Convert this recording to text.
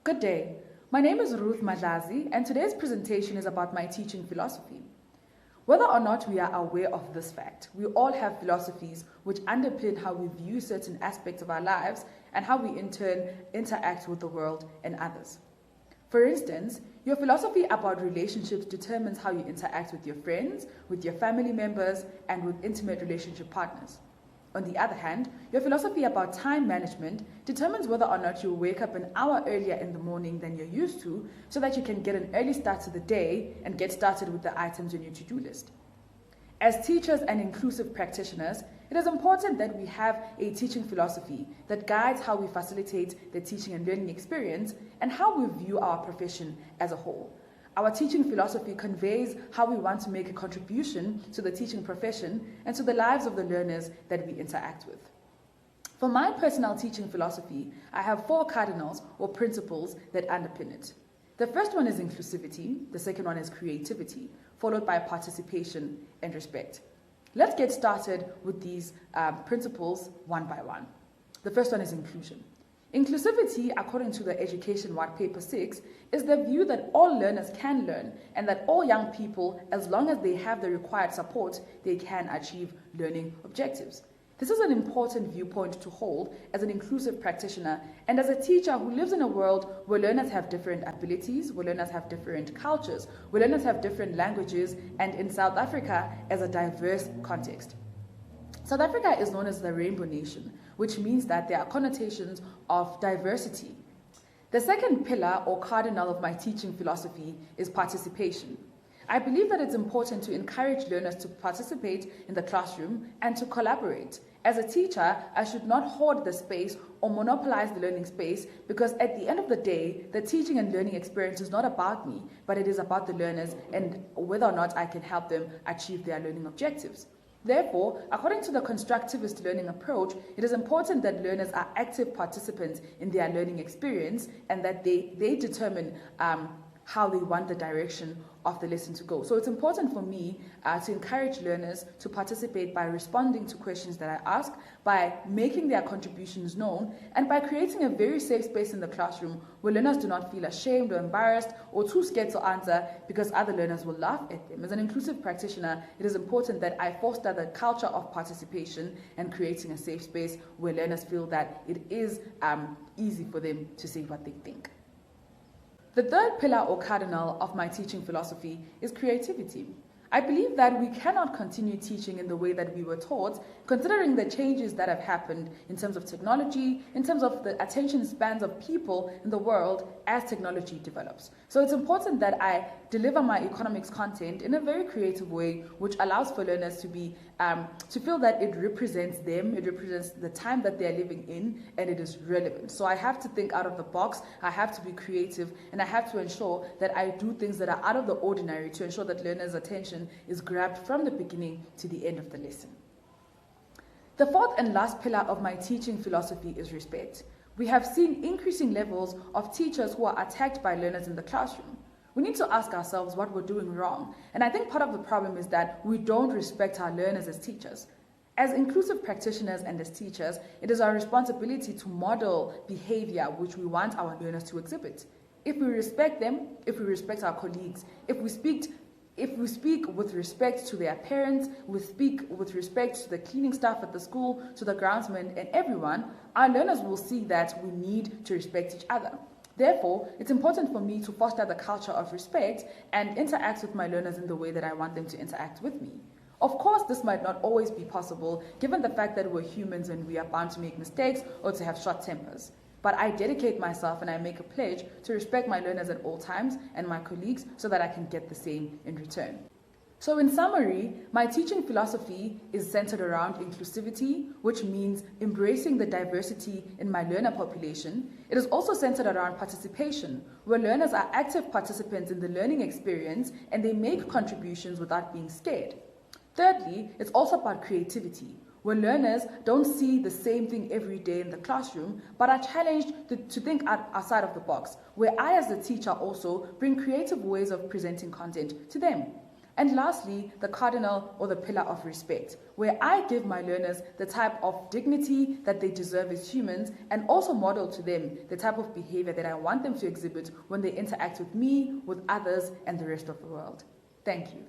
Good day. My name is Ruth Madlazi, and today's presentation is about my teaching philosophy. Whether or not we are aware of this fact, we all have philosophies which underpin how we view certain aspects of our lives and how we in turn interact with the world and others. For instance, your philosophy about relationships determines how you interact with your friends, with your family members, and with intimate relationship partners. On the other hand, your philosophy about time management determines whether or not you wake up an hour earlier in the morning than you're used to so that you can get an early start to the day and get started with the items on your to-do list. As teachers and inclusive practitioners, it is important that we have a teaching philosophy that guides how we facilitate the teaching and learning experience and how we view our profession as a whole. Our teaching philosophy conveys how we want to make a contribution to the teaching profession and to the lives of the learners that we interact with. For my personal teaching philosophy, I have 4 cardinals or principles that underpin it. The first one is inclusivity, the second one is creativity, followed by participation and respect. Let's get started with these principles one by one. The first one is inclusion. Inclusivity, according to the Education White Paper 6, is the view that all learners can learn and that all young people, as long as they have the required support, they can achieve learning objectives. This is an important viewpoint to hold as an inclusive practitioner and as a teacher who lives in a world where learners have different abilities, where learners have different cultures, where learners have different languages, and in South Africa as a diverse context. South Africa is known as the Rainbow Nation, which means that there are connotations of diversity. The second pillar or cardinal of my teaching philosophy is participation. I believe that it's important to encourage learners to participate in the classroom and to collaborate. As a teacher, I should not hoard the space or monopolize the learning space because at the end of the day, the teaching and learning experience is not about me, but it is about the learners and whether or not I can help them achieve their learning objectives. Therefore, according to the constructivist learning approach, it is important that learners are active participants in their learning experience and that they determine how they want the direction of the lesson to go. So it's important for me to encourage learners to participate by responding to questions that I ask, by making their contributions known, and by creating a very safe space in the classroom where learners do not feel ashamed or embarrassed or too scared to answer because other learners will laugh at them. As an inclusive practitioner, it is important that I foster the culture of participation and creating a safe space where learners feel that it is easy for them to say what they think. The third pillar or cardinal of my teaching philosophy is creativity. I believe that we cannot continue teaching in the way that we were taught, considering the changes that have happened in terms of technology, in terms of the attention spans of people in the world as technology develops. So it's important that I deliver my economics content in a very creative way, which allows for learners to feel that it represents them, it represents the time that they're living in, and it is relevant. So I have to think out of the box, I have to be creative, and I have to ensure that I do things that are out of the ordinary to ensure that learners' attention is grabbed from the beginning to the end of the lesson. The fourth and last pillar of my teaching philosophy is respect. We have seen increasing levels of teachers who are attacked by learners in the classroom. We need to ask ourselves what we're doing wrong. And I think part of the problem is that we don't respect our learners as teachers. As inclusive practitioners and as teachers, it is our responsibility to model behavior which we want our learners to exhibit. If we respect them, if we respect our colleagues, if we speak with respect to their parents, we speak with respect to the cleaning staff at the school, to the groundsmen and everyone, our learners will see that we need to respect each other. Therefore, it's important for me to foster the culture of respect and interact with my learners in the way that I want them to interact with me. Of course, this might not always be possible, given the fact that we're humans and we are bound to make mistakes or to have short tempers. But I dedicate myself and I make a pledge to respect my learners at all times and my colleagues so that I can get the same in return. So in summary, my teaching philosophy is centered around inclusivity, which means embracing the diversity in my learner population. It is also centered around participation, where learners are active participants in the learning experience and they make contributions without being scared. Thirdly, it's also about creativity, where learners don't see the same thing every day in the classroom, but are challenged to think outside of the box, where I as a teacher also bring creative ways of presenting content to them. And lastly, the cardinal or the pillar of respect, where I give my learners the type of dignity that they deserve as humans and also model to them the type of behavior that I want them to exhibit when they interact with me, with others, and the rest of the world. Thank you.